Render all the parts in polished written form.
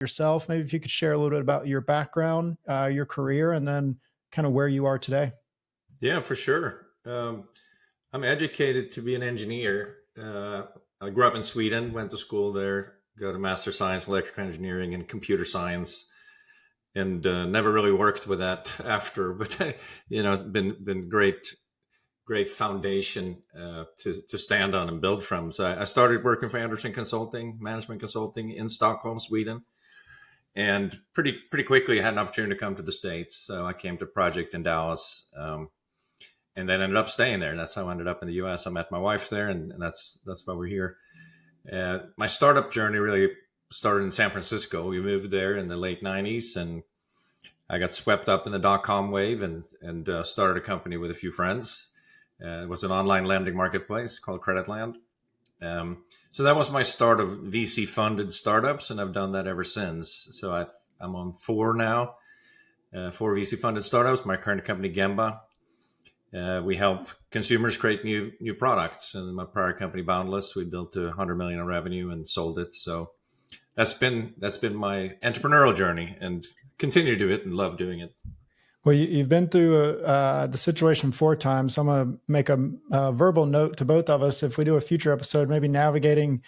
yourself. Maybe if you could share a little bit about your background, your career, and then kind of where you are today. Yeah, for sure. I'm educated to be an engineer. I grew up in Sweden, went to school there, got a master of science, electrical engineering, and computer science, and never really worked with that after. But it's been great foundation to stand on and build from. So I started working for Anderson Consulting, management consulting in Stockholm, Sweden, and pretty quickly I had an opportunity to come to the States. So I came to a project in Dallas. And then ended up staying there. That's how I ended up in the U.S. I met my wife there, and that's why we're here. My startup journey really started in San Francisco. We moved there in the late 90s, and I got swept up in the dot-com wave and started a company with a few friends. It was an online lending marketplace called Creditland. So that was my start of VC-funded startups, and I've done that ever since. So I'm on 4 now, 4 VC-funded startups. My current company, Gemba. We help consumers create new products. And my prior company, Boundless, we built to 100 million in revenue and sold it. So that's been my entrepreneurial journey, and continue to do it and love doing it. Well, you've been through the situation 4 times. So I'm going to make a verbal note to both of us. If we do a future episode, maybe navigating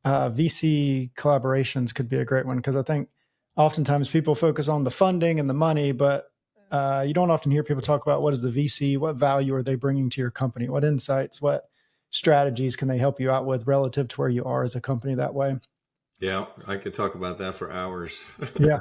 VC collaborations could be a great one, because I think oftentimes people focus on the funding and the money, but you don't often hear people talk about what is the VC, what value are they bringing to your company, what insights, what strategies can they help you out with relative to where you are as a company that way. Yeah, I could talk about that for hours. Yeah.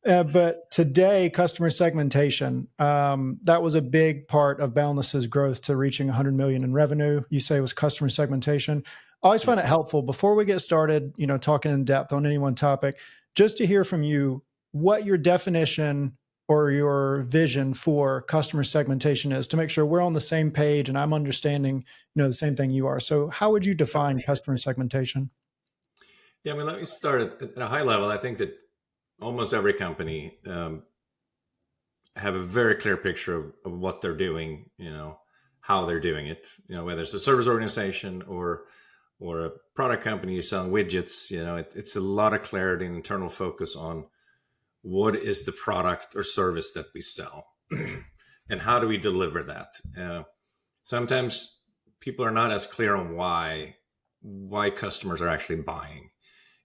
But today, customer segmentation, that was a big part of Boundless's growth to reaching 100 million in revenue. You say it was customer segmentation. I always find it helpful before we get started, talking in depth on any one topic, just to hear from you what your definition or your vision for customer segmentation is, to make sure we're on the same page and I'm understanding, the same thing you are. So how would you define customer segmentation? Yeah, let me start at a high level. I think that almost every company have a very clear picture of what they're doing, how they're doing it, whether it's a service organization or a product company selling widgets, it's a lot of clarity and internal focus on what is the product or service that we sell and how do we deliver that. Sometimes people are not as clear on why customers are actually buying.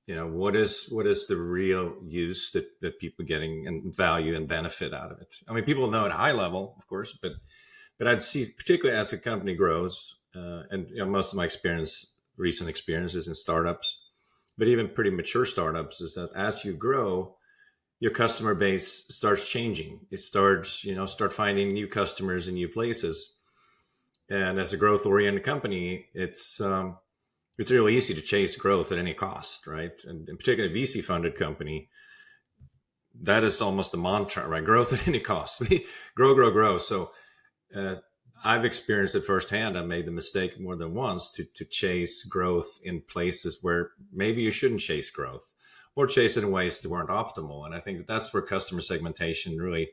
What is the real use that people are getting and value and benefit out of it? I mean, people know at a high level, of course, but I'd see, particularly as a company grows, and most of my recent experiences in startups, but even pretty mature startups, is that as you grow, your customer base starts changing. It starts, start finding new customers in new places. And as a growth-oriented company, it's really easy to chase growth at any cost, right? And in particular, a VC-funded company, that is almost the mantra, right? Growth at any cost. grow. So I've experienced it firsthand. I've made the mistake more than once to chase growth in places where maybe you shouldn't chase growth, or chase it in ways that weren't optimal. And I think that's where customer segmentation really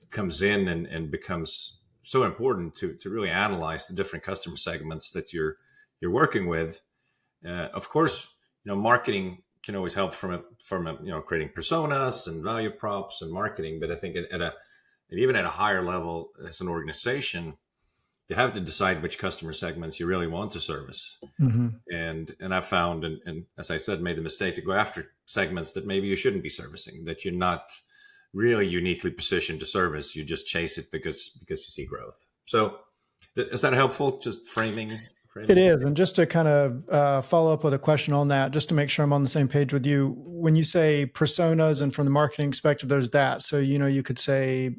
comes in and becomes so important to really analyze the different customer segments that you're working with. Of course, marketing can always help from creating personas and value props and marketing. But I think even at a higher level as an organization, you have to decide which customer segments you really want to service. Mm-hmm. And I found, and as I said, made the mistake to go after segments that maybe you shouldn't be servicing, that you're not really uniquely positioned to service. You just chase it because you see growth. So is that helpful? Just framing? It is. And just to kind of follow up with a question on that, just to make sure I'm on the same page with you, when you say personas and from the marketing perspective, there's that. So, you could say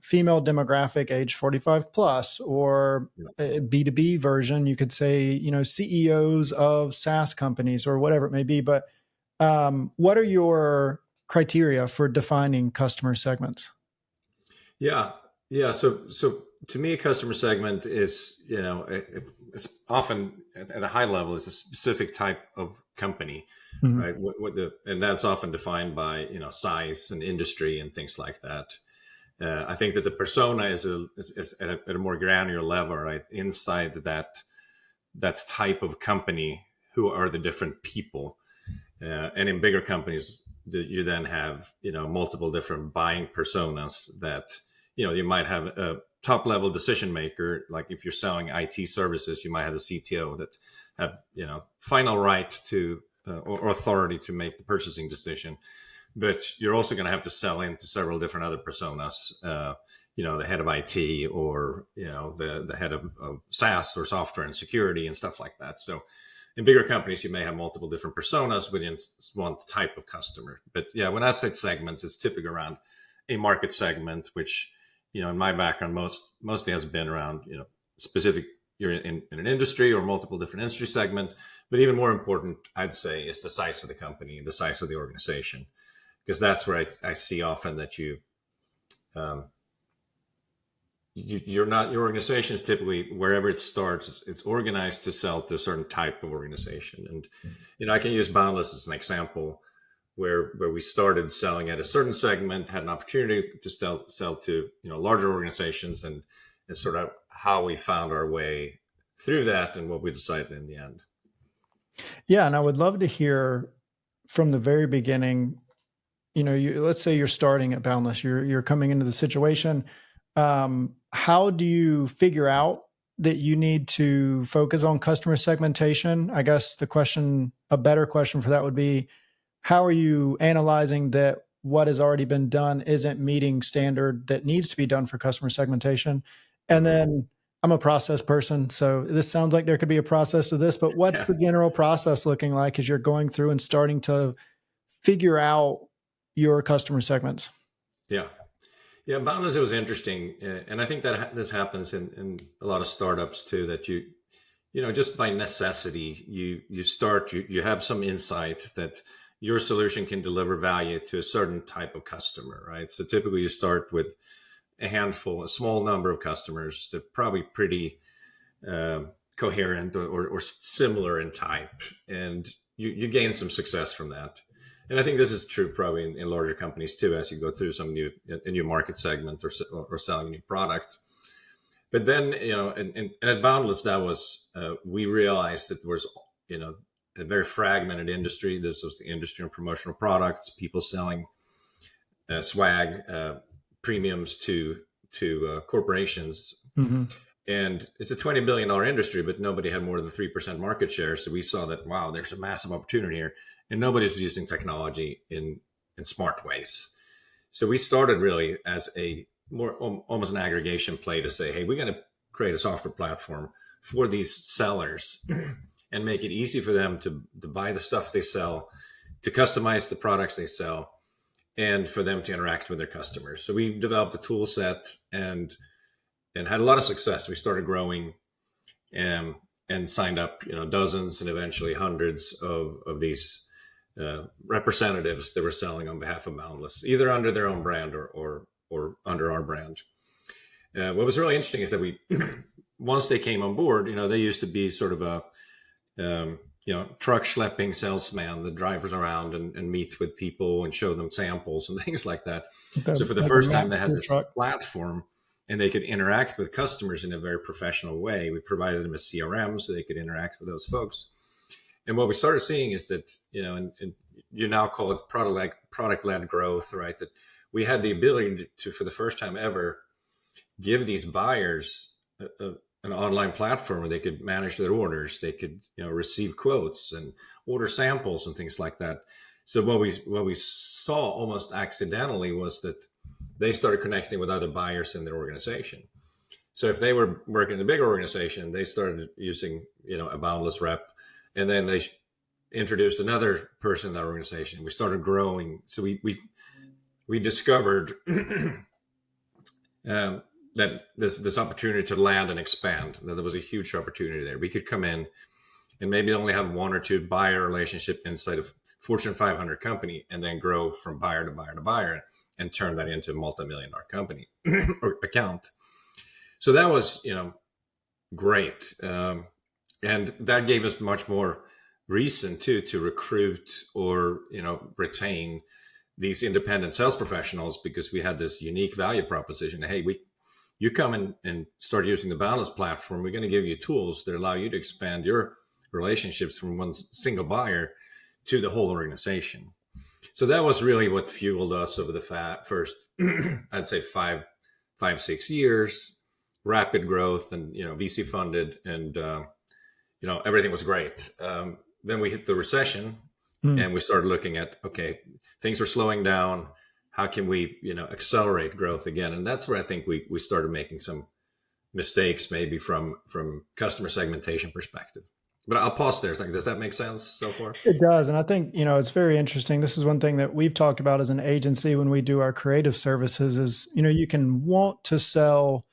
female demographic, age 45 plus, or a B2B version. You could say, CEOs of SaaS companies or whatever it may be. But what are your criteria for defining customer segments? Yeah. So to me, a customer segment is, it's often at a high level is a specific type of company, mm-hmm. right? And that's often defined by, size and industry and things like that. I think that the persona is at a more granular level, right? Inside that type of company, who are the different people? And in bigger companies, you then have, multiple different buying personas that, you might have a top level decision maker. Like if you're selling IT services, you might have a CTO that have, final right to or authority to make the purchasing decision. But you're also going to have to sell into several different other personas, the head of IT, or, the head of SaaS or software and security and stuff like that. So in bigger companies, you may have multiple different personas within one type of customer. But yeah, when I say segments, it's typically around a market segment, which, in my background, mostly has been around, specific, you're in an industry or multiple different industry segment. But even more important, I'd say, is the size of the company, the size of the organization, because that's where I see often that your organization is typically, wherever it starts, it's organized to sell to a certain type of organization. And, I can use Boundless as an example where we started selling at a certain segment, had an opportunity to sell to, larger organizations, and sort of how we found our way through that and what we decided in the end. Yeah. And I would love to hear from the very beginning, let's say you're starting at Boundless, you're coming into the situation. How do you figure out that you need to focus on customer segmentation? I guess a better question for that would be, how are you analyzing that what has already been done isn't meeting standard that needs to be done for customer segmentation? And then I'm a process person, so this sounds like there could be a process to this, but what's the general process looking like as you're going through and starting to figure out your customer segments? Yeah. Yeah, Boundless, it was interesting. And I think that this happens in a lot of startups too, that just by necessity, you have some insight that your solution can deliver value to a certain type of customer, right? So typically you start with a small number of customers that are probably pretty coherent or similar in type. And you gain some success from that. And I think this is true probably in larger companies too, as you go through a new market segment or selling a new product. But then, and at Boundless, that was, we realized that there was, a very fragmented industry. This was the industry of promotional products, people selling swag premiums to corporations. Mm-hmm. And it's a $20 billion industry, but nobody had more than 3% market share. So we saw that, wow, there's a massive opportunity here. And nobody's using technology in smart ways. So we started really as almost an aggregation play to say, hey, we're going to create a software platform for these sellers and make it easy for them to buy the stuff they sell, to customize the products they sell, and for them to interact with their customers. So we developed a tool set and had a lot of success. We started growing and signed up, dozens and eventually hundreds of these representatives that were selling on behalf of Boundless, either under their own brand or under our brand. What was really interesting is that we, once they came on board, they used to be sort of a, truck schlepping salesman that drives around and meets with people and show them samples and things like that. So for the first time, they had this platform and they could interact with customers in a very professional way. We provided them a CRM so they could interact with those folks. And what we started seeing is that, and you now call it product-led growth, right? That we had the ability to, for the first time ever, give these buyers an online platform where they could manage their orders. They could, receive quotes and order samples and things like that. So what we saw almost accidentally was that they started connecting with other buyers in their organization. So if they were working in a big organization, they started using, a Boundless rep, and then they introduced another person in that organization. We started growing. So we discovered that this opportunity to land and expand, that there was a huge opportunity there. We could come in and maybe only have one or two buyer relationship inside of Fortune 500 company, and then grow from buyer to buyer to buyer and turn that into a multi-million-dollar company or account. So that was, great. And that gave us much more reason to recruit or, retain these independent sales professionals, because we had this unique value proposition. Hey, you come in and start using the Boundless platform, we're going to give you tools that allow you to expand your relationships from one single buyer to the whole organization. So that was really what fueled us over the first, I'd say 6 years, rapid growth, and VC funded, and everything was great. Then we hit the recession, and we started looking at, okay, things are slowing down. How can we accelerate growth again? And that's where I think we started making some mistakes, maybe from customer segmentation perspective. But I'll pause there. Does that make sense so far? It does. And I think, it's very interesting. This is one thing that we've talked about as an agency when we do our creative services is, you can want to sell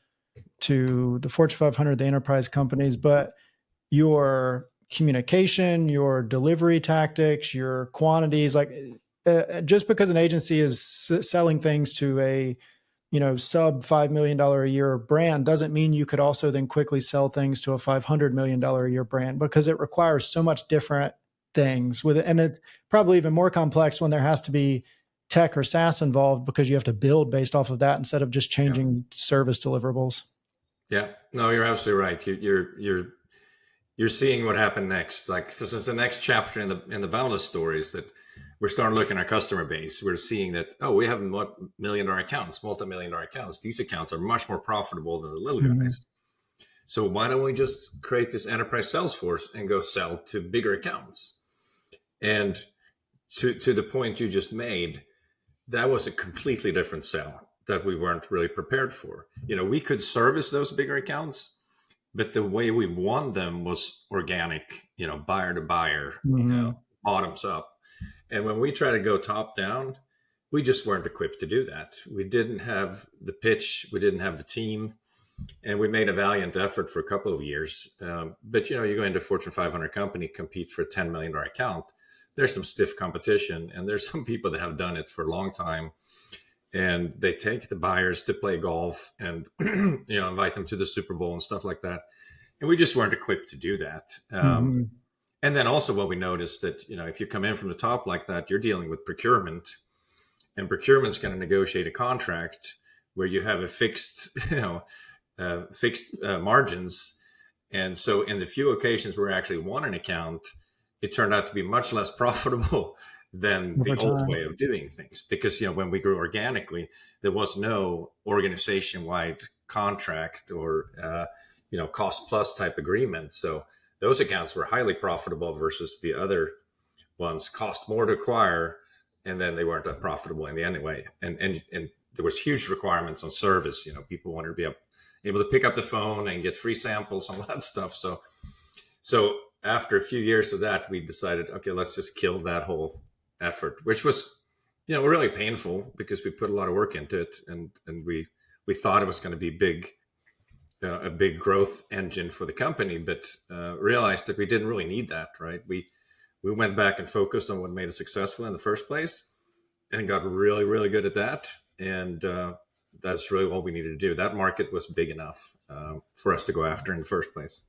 to the Fortune 500, the enterprise companies, but your communication, your delivery tactics, your quantities, just because an agency is selling things to a sub $5 million a year brand doesn't mean you could also then quickly sell things to a $500 million a year brand, because it requires so much different things with it. And it's probably even more complex when there has to be tech or SaaS involved, because you have to build based off of that instead of just changing service deliverables. Yeah, no, you're absolutely right. You're seeing what happened next. So the next chapter in the Boundless stories that we're starting to look at our customer base. We're seeing that, we have million-dollar accounts, multi-million-dollar accounts. These accounts are much more profitable than the little guys. So why don't we just create this enterprise sales force and go sell to bigger accounts? And to the point you just made, that was a completely different sell that we weren't really prepared for. We could service those bigger accounts, but the way we won them was organic, buyer to buyer, bottoms up. And when we try to go top down, we just weren't equipped to do that. We didn't have the pitch, we didn't have the team, and we made a valiant effort for a couple of years. But you go into a Fortune 500 company, compete for a $10 million account. There's some stiff competition, and there's some people that have done it for a long time, and they take the buyers to play golf and invite them to the Super Bowl and stuff like that. And we just weren't equipped to do that. And then also what we noticed that, if you come in from the top like that, you're dealing with procurement, and procurement's going to negotiate a contract where you have a fixed margins. And so in the few occasions where we actually won an account, it turned out to be much less profitable than the old way of doing things. Because, when we grew organically, there was no organization-wide contract or, cost plus type agreement. So those accounts were highly profitable versus the other ones cost more to acquire, and then they weren't that profitable in the end anyway. And there was huge requirements on service. People wanted to be able to pick up the phone and get free samples and all that stuff. So after a few years of that, we decided, okay, let's just kill that whole effort, which was, really painful because we put a lot of work into it, and we thought it was going to be a big growth engine for the company, but realized that we didn't really need that, right? We went back and focused on what made us successful in the first place, and got really, really good at that. And that's really all we needed to do. That market was big enough for us to go after in the first place.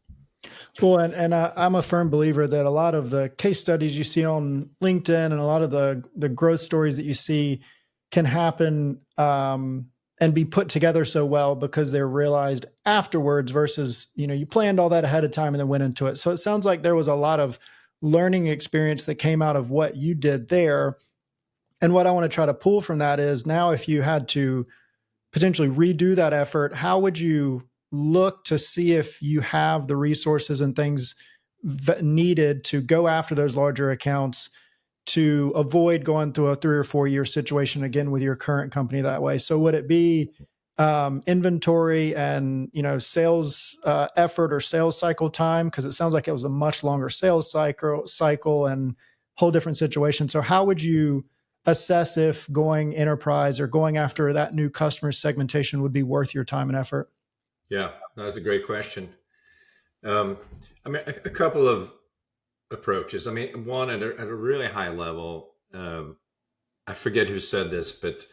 Well, and I'm a firm believer that a lot of the case studies you see on LinkedIn and a lot of the growth stories that you see can happen and be put together so well because they're realized afterwards versus, you planned all that ahead of time and then went into it. So it sounds like there was a lot of learning experience that came out of what you did there. And what I want to try to pull from that is, now if you had to potentially redo that effort, how would you look to see if you have the resources and things needed to go after those larger accounts to avoid going through a 3 or 4 year situation again with your current company that way? So would it be inventory and, sales effort or sales cycle time? Because it sounds like it was a much longer sales cycle and whole different situation. So how would you assess if going enterprise or going after that new customer segmentation would be worth your time and effort? Yeah, that's a great question. A couple of approaches. One at a really high level. I forget who said this, but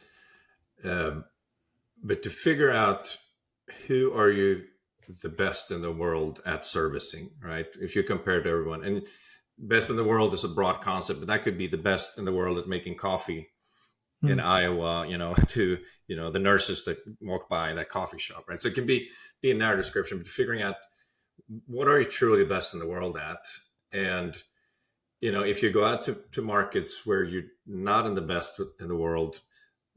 to figure out who are you the best in the world at servicing, right? If you compare to everyone, and best in the world is a broad concept, but that could be the best in the world at making coffee in Iowa, to, the nurses that walk by that coffee shop, right? So it can be in our description, but figuring out what are you truly the best in the world at? And, if you go out to markets where you're not in the best in the world,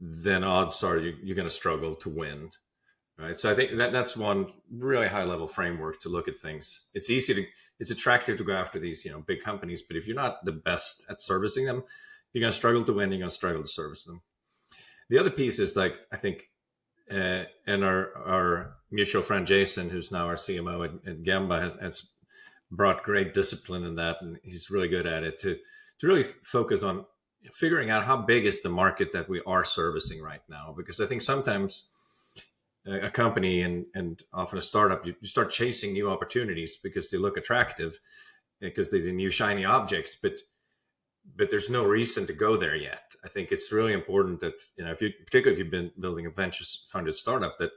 then odds are you're going to struggle to win. Right. So I think that's one really high level framework to look at things. It's attractive to go after these, big companies, but if you're not the best at servicing them, you're going to struggle to win. You're going to struggle to service them. The other piece is like, I think, and our mutual friend, Jason, who's now our CMO at Gemba has brought great discipline in that. And he's really good at it to really focus on figuring out how big is the market that we are servicing right now. Because I think sometimes a company and often a startup, you start chasing new opportunities because they look attractive, because they're the new shiny object, but there's no reason to go there yet. I think it's really important that, particularly if you've been building a venture funded startup, that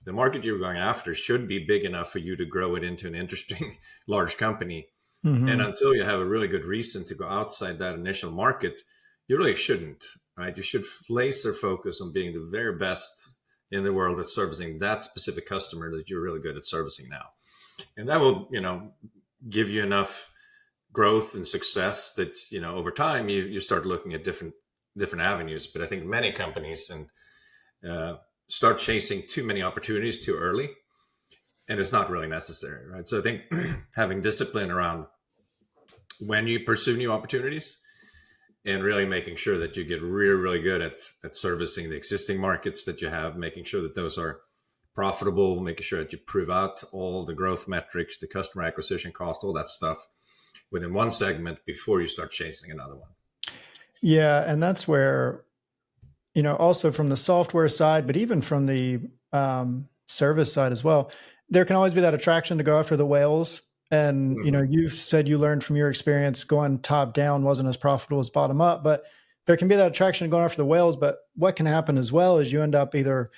the market you're going after should be big enough for you to grow it into an interesting large company. Mm-hmm. And until you have a really good reason to go outside that initial market, you really shouldn't, right? You should laser focus on being the very best in the world at servicing that specific customer that you're really good at servicing now. And that will, give you enough growth and success that, over time you start looking at different avenues. But I think many companies start chasing too many opportunities too early, and it's not really necessary, right? So I think having discipline around when you pursue new opportunities and really making sure that you get really, really good at servicing the existing markets that you have, making sure that those are profitable, making sure that you prove out all the growth metrics, the customer acquisition cost, all that stuff within one segment before you start chasing another one. Yeah. And that's where, also from the software side, but even from the service side as well, there can always be that attraction to go after the whales. And, you said you learned from your experience going top down wasn't as profitable as bottom up, but there can be that attraction to going after the whales. But what can happen as well is you end up either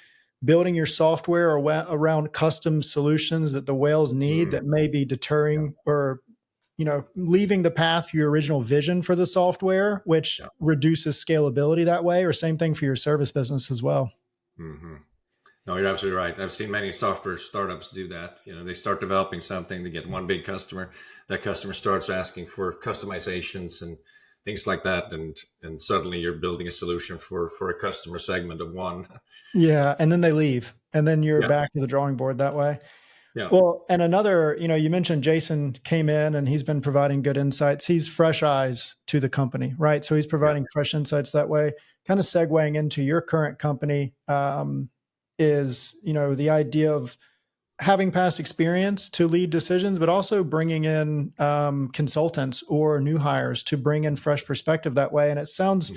building your software around custom solutions that the whales need that may be deterring or, leaving the path, your original vision for the software, which reduces scalability that way, or same thing for your service business as well. Mm-hmm. No, you're absolutely right. I've seen many software startups do that. They start developing something, they get one big customer. That customer starts asking for customizations and things like that, and suddenly you're building a solution for a customer segment of one. Yeah, and then they leave, and then you're back to the drawing board that way. Yeah. Well, and another, you mentioned Jason came in and he's been providing good insights. He's fresh eyes to the company, right? So he's providing fresh insights that way. Kind of segueing into your current company. Is, the idea of having past experience to lead decisions, but also bringing in consultants or new hires to bring in fresh perspective that way. And it sounds,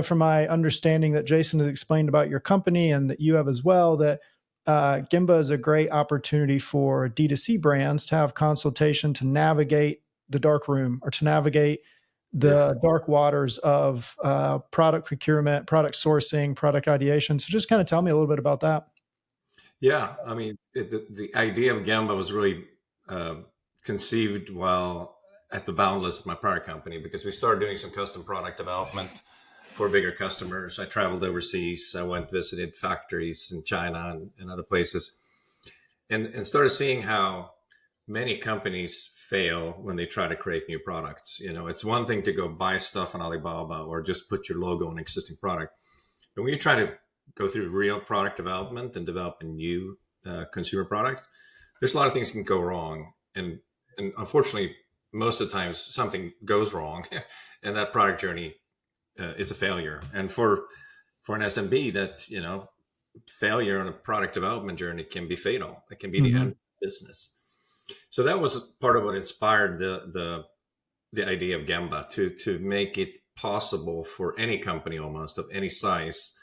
from my understanding that Jason has explained about your company and that you have as well, that Gemba is a great opportunity for D2C brands to have consultation to navigate the dark room or to navigate the dark waters of product procurement, product sourcing, product ideation. So just kind of tell me a little bit about that. Yeah, I mean, the idea of Gemba was really conceived while at the Boundless, my prior company, because we started doing some custom product development for bigger customers. I traveled overseas. I went visited factories in China and other places, and started seeing how many companies fail when they try to create new products. It's one thing to go buy stuff on Alibaba or just put your logo on an existing product. But when you try to go through real product development and develop a new consumer product, there's a lot of things can go wrong. And unfortunately, most of the times something goes wrong and that product journey is a failure. And for an SMB, that, failure on a product development journey can be fatal. It can be the end of business. So that was part of what inspired the idea of Gemba, to make it possible for any company almost of any size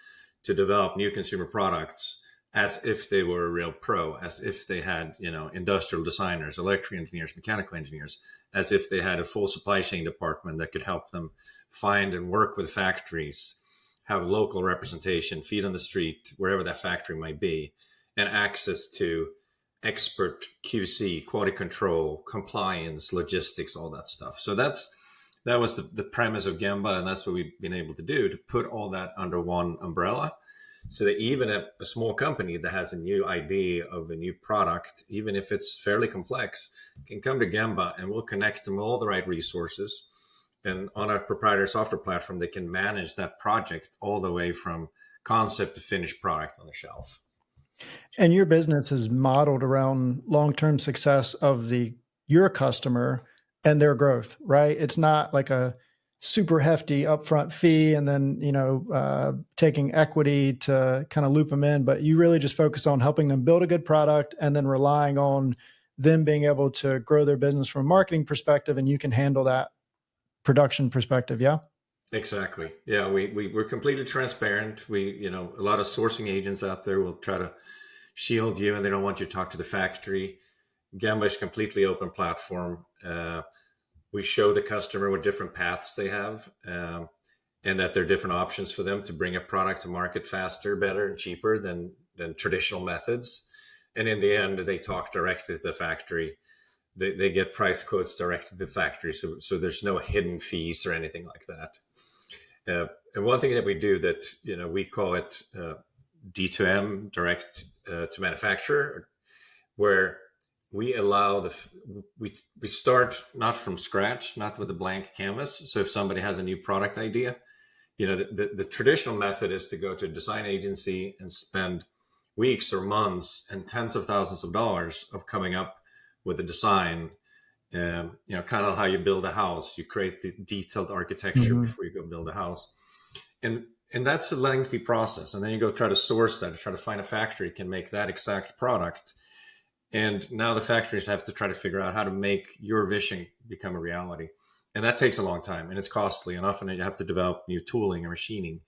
to develop new consumer products as if they were a real pro, as if they had, industrial designers, electrical engineers, mechanical engineers, as if they had a full supply chain department that could help them find and work with factories, have local representation, feet on the street, wherever that factory might be, and access to expert QC, quality control, compliance, logistics, all that stuff. So that was the premise of Gemba, and that's what we've been able to do, to put all that under one umbrella, so that even a small company that has a new idea of a new product, even if it's fairly complex, can come to Gemba and we'll connect them all the right resources And on our proprietary software platform, they can manage that project all the way from concept to finished product on the shelf. And your business is modeled around long-term success of your customer and their growth, right? It's not like a super hefty upfront fee and then, taking equity to kind of loop them in, but you really just focus on helping them build a good product and then relying on them being able to grow their business from a marketing perspective, and you can handle that production perspective. Yeah. Exactly. Yeah. We're completely transparent. A lot of sourcing agents out there will try to shield you and they don't want you to talk to the factory. Gamba is a completely open platform. We show the customer what different paths they have, and that there are different options for them to bring a product to market faster, better, and cheaper than traditional methods. And in the end, they talk directly to the factory. They get price quotes directly to the factory. So there's no hidden fees or anything like that. And one thing that we do that, we call it D2M, direct to manufacturer, where we allow we start not from scratch, not with a blank canvas. So if somebody has a new product idea, the traditional method is to go to a design agency and spend weeks or months and tens of thousands of dollars of coming up with a design. Kind of how you build a house. You create the detailed architecture before you go build a house. And that's a lengthy process. And then you go try to source that, try to find a factory that can make that exact product. And now the factories have to try to figure out how to make your vision become a reality. And that takes a long time and it's costly. And often you have to develop new tooling and machining.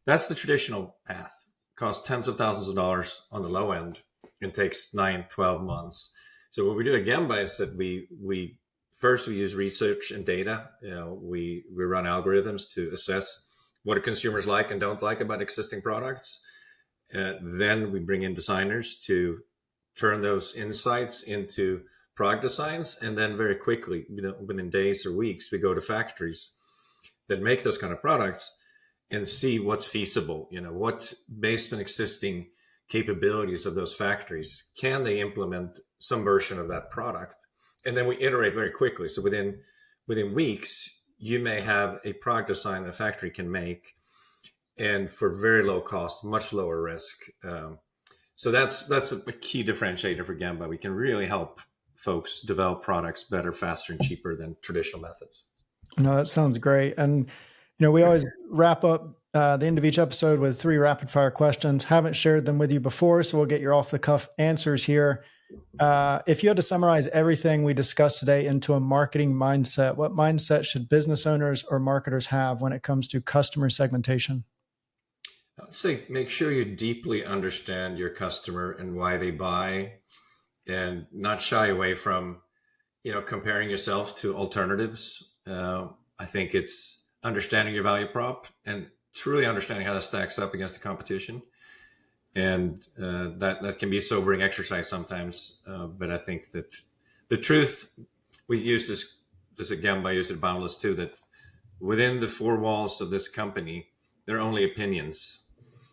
That's the traditional path. It costs tens of thousands of dollars on the low end and takes 9-12 months. So what we do at Gamba is that we use research and data. We run algorithms to assess what do consumers like and don't like about existing products. Then we bring in designers to turn those insights into product designs. And then very quickly, within days or weeks, we go to factories that make those kind of products and see what's feasible, what based on existing capabilities of those factories, can they implement some version of that product? And then we iterate very quickly. So within weeks, you may have a product design that a factory can make, and for very low cost, much lower risk. So that's a key differentiator for Gamba. We can really help folks develop products better, faster, and cheaper than traditional methods. No, that sounds great. And, we always wrap up the end of each episode with 3 rapid fire questions. Haven't shared them with you before, so we'll get your off the cuff answers here. If you had to summarize everything we discussed today into a marketing mindset, what mindset should business owners or marketers have when it comes to customer segmentation? I'd say make sure you deeply understand your customer and why they buy, and not shy away from, comparing yourself to alternatives. I think it's understanding your value prop and truly understanding how that stacks up against the competition. And that can be a sobering exercise sometimes. But I think that the truth, we use this again, I use it Boundless too, that within the 4 walls of this company, there are only opinions.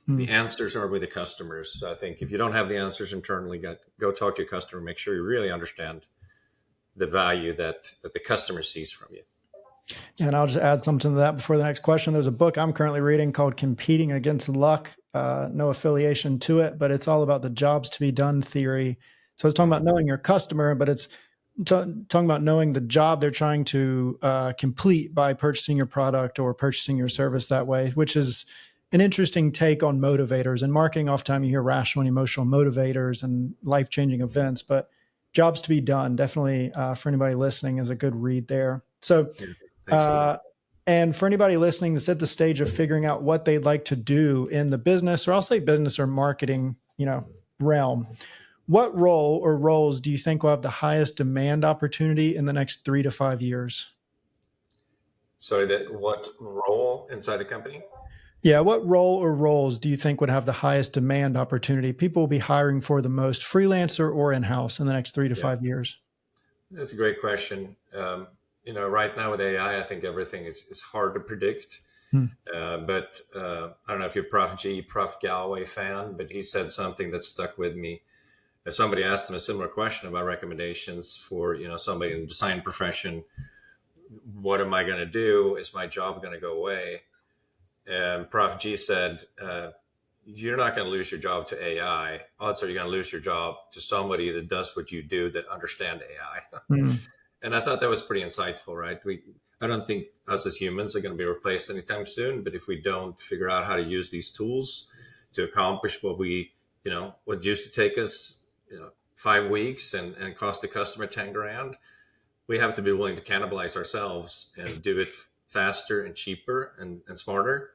The answers are with the customers. So I think if you don't have the answers internally, go talk to your customer, make sure you really understand the value that the customer sees from you. And I'll just add something to that before the next question. There's a book I'm currently reading called Competing Against Luck. No affiliation to it, but it's all about the jobs to be done theory. So it's talking about knowing your customer, but it's talking about knowing the job they're trying to complete by purchasing your product or purchasing your service that way, which is an interesting take on motivators. In marketing, oftentimes you hear rational and emotional motivators and life-changing events, but jobs to be done, definitely for anybody listening, is a good read there. So, and for anybody listening that's at the stage of figuring out what they'd like to do in the business, or I'll say business or marketing, realm, what role or roles do you think will have the highest demand opportunity in the next 3 to 5 years? Sorry, what role inside the company? Yeah, what role or roles do you think would have the highest demand opportunity? People will be hiring for the most, freelancer or in-house, in the next 3 to 5 years? That's a great question. Right now with AI, I think everything is hard to predict. But I don't know if you're Prof Galloway fan, but he said something that stuck with me. Somebody asked him a similar question about recommendations for, somebody in the design profession. what am I going to do? Is my job going to go away? And Prof G said, you're not going to lose your job to AI. Odds are you're going to lose your job to somebody that does what you do, that understand AI. Mm. And I thought that was pretty insightful, right? I don't think us as humans are going to be replaced anytime soon, but if we don't figure out how to use these tools to accomplish what used to take us, 5 weeks and cost the customer 10 grand, we have to be willing to cannibalize ourselves and do it faster and cheaper and smarter.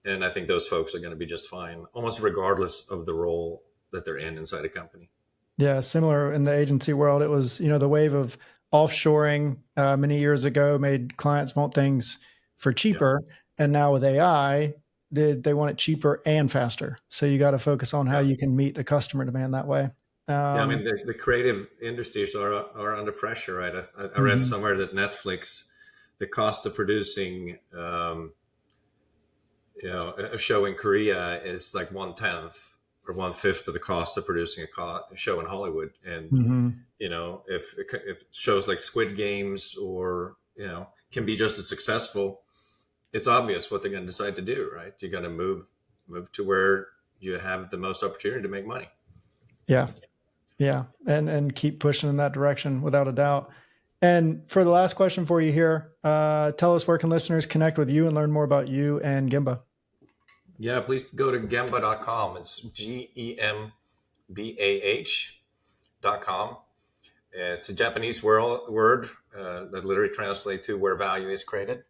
And I think those folks are going to be just fine, almost regardless of the role that they're in inside a company. Yeah, similar in the agency world. It was, the wave of offshoring many years ago made clients want things for cheaper. Yeah. And now with AI, they want it cheaper and faster. So you got to focus on how you can meet the customer demand that way. I mean, the creative industries are under pressure, right? I read somewhere that Netflix, the cost of producing, a show in Korea is like 1/10 or 1/5 of the cost of producing a show in Hollywood. And if shows like Squid Games or can be just as successful, it's obvious what they're going to decide to do, right? You're going to move to where you have the most opportunity to make money. Yeah, and keep pushing in that direction without a doubt. And for the last question for you here, tell us, where can listeners connect with you and learn more about you and Gemba? Yeah, please go to Gemba.com. It's GEMBAH.com. It's a Japanese word that literally translates to where value is created.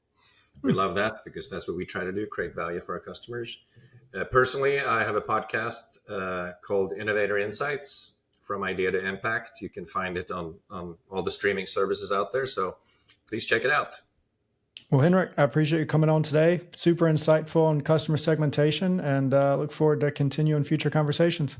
We love that because that's what we try to do, create value for our customers. Personally, I have a podcast called Innovator Insights, From Idea to Impact. You can find it on all the streaming services out there. So please check it out. Well, Henrik, I appreciate you coming on today. Super insightful on customer segmentation, and look forward to continuing future conversations.